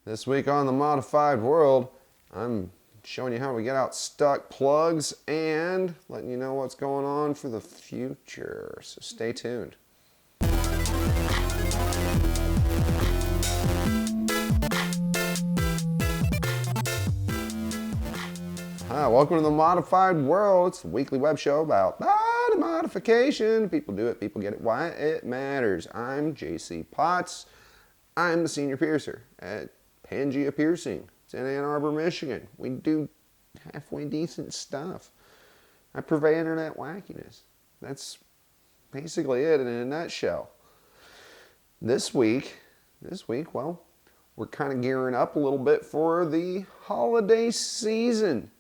This week on The Modified World, I'm showing you how we get out stuck plugs and letting you know what's going on for the future. So stay tuned. Hi, welcome to The Modified World. It's a weekly web show about body modification. People do it, people get it, why it matters. I'm JC Potts. I'm the senior piercer at Pangea Piercing. It's in Ann Arbor, Michigan. We do halfway decent stuff. I purvey internet wackiness. That's basically it in a nutshell. This week, well, we're kind of gearing up a little bit for the holiday season.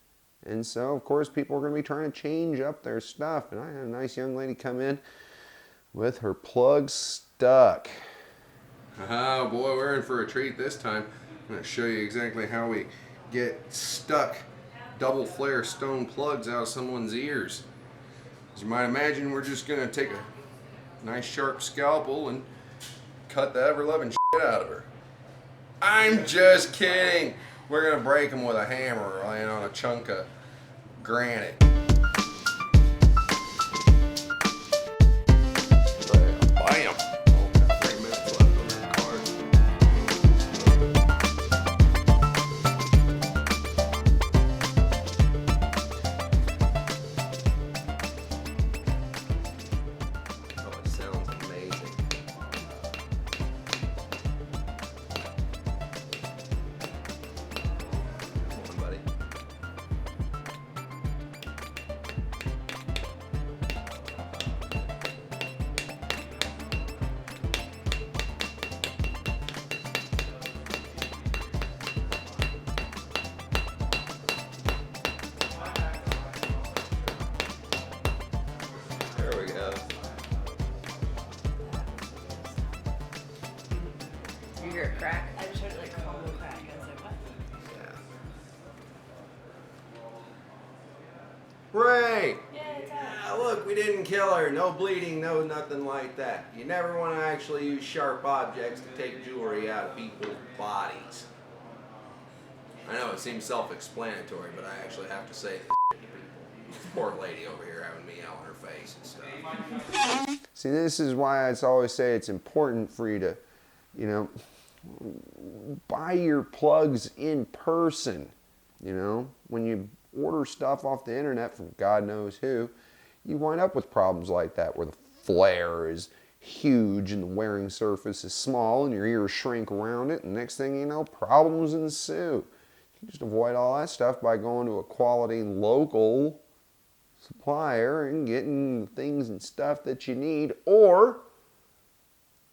And so, of course, people are going to be trying to change up their stuff. And I had a nice young lady come in with her plug stuck. Oh boy, we're in for a treat this time. I'm going to show you exactly how we get stuck double flare stone plugs out of someone's ears. As you might imagine, we're just going to take a nice sharp scalpel and cut the ever-loving shit out of her. I'm just kidding. We're going to break them with a hammer laying on a chunk of granite. Bam! Oh, got 3 minutes left on that card. Oh, it sounds amazing. Come on, buddy. There we go. You hear a crack? I just heard it like hollow crack. I was like, what? Yeah. Ray! Yeah, it's out. Ah, look, we didn't kill her. No bleeding, no nothing like that. You never want to actually use sharp objects to take jewelry out of people's bodies. I know it seems self-explanatory, but I actually have to say this to people. Poor lady over here having me yell in her face and stuff. See, this is why I always say it's important for you to, buy your plugs in person. When you order stuff off the internet from God knows who, you wind up with problems like that where the flare is huge and the wearing surface is small and your ears shrink around it, and next thing you know, problems ensue. You can just avoid all that stuff by going to a quality local supplier and getting the things and stuff that you need, or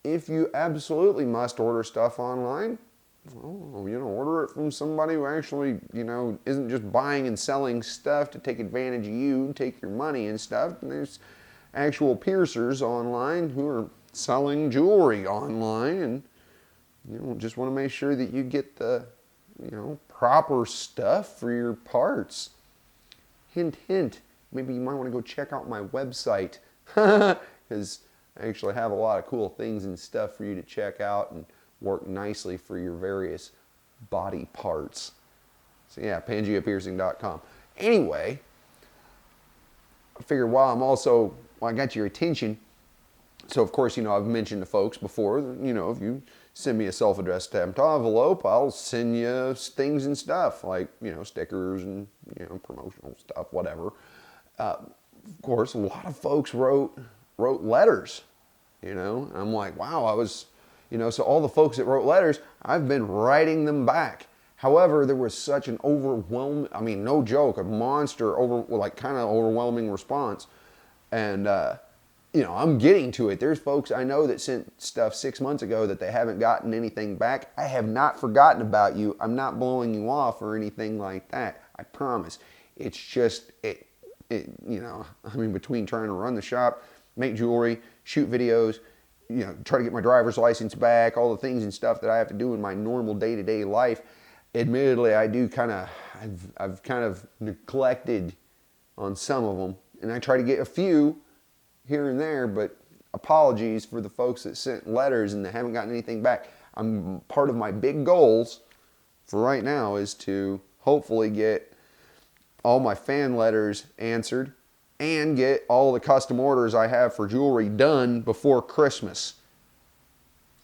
if you absolutely must order stuff online, well, order it from somebody who actually, isn't just buying and selling stuff to take advantage of you, take your money and stuff. And there's actual piercers online who are selling jewelry online, and just want to make sure that you get the, proper stuff for your parts. Hint, hint. Maybe you might want to go check out my website, because I actually have a lot of cool things and stuff for you to check out and work nicely for your various body parts. So yeah, PangeaPiercing.com. Anyway, I figured while I got your attention, so of course, I've mentioned to folks before, if you send me a self-addressed stamped envelope, I'll send you things and stuff like, stickers and, promotional stuff, whatever. Of course, a lot of folks wrote letters, I'm like, wow, so all the folks that wrote letters, I've been writing them back. However, there was such an overwhelming, no joke, a monster kind of overwhelming response. And, I'm getting to it. There's folks I know that sent stuff 6 months ago that they haven't gotten anything back. I have not forgotten about you. I'm not blowing you off or anything like that. I promise. It's just, between trying to run the shop, make jewelry, shoot videos, try to get my driver's license back, all the things and stuff that I have to do in my normal day-to-day life. Admittedly, I've kind of neglected on some of them, and I try to get a few here and there, but apologies for the folks that sent letters and that haven't gotten anything back. Part of my big goals for right now is to hopefully get all my fan letters answered and get all the custom orders I have for jewelry done before Christmas.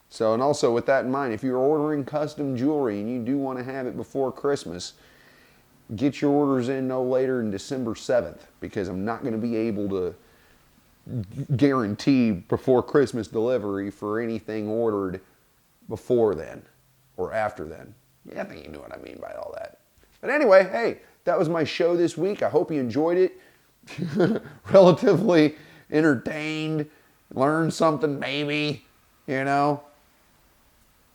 So, and also with that in mind, if you're ordering custom jewelry and you do want to have it before Christmas, get your orders in no later than December 7th, because I'm not going to be able to guarantee before Christmas delivery for anything ordered before then or after then. Yeah, I think you know what I mean by all that. But anyway, hey, that was my show this week. I hope you enjoyed it. Relatively entertained, learned something maybe, you know.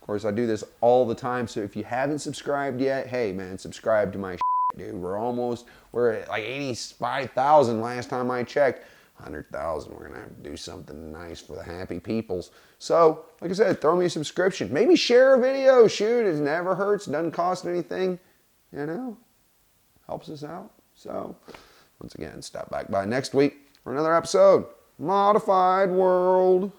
Of course, I do this all the time, so if you haven't subscribed yet, hey man, subscribe to my shit, dude. We're at like 85,000 last time I checked. 100,000, we're gonna have to do something nice for the happy peoples. So, like I said, throw me a subscription. Maybe share a video, shoot, it never hurts, doesn't cost anything, you know, helps us out. So, once again, stop back by next week for another episode. Modified World.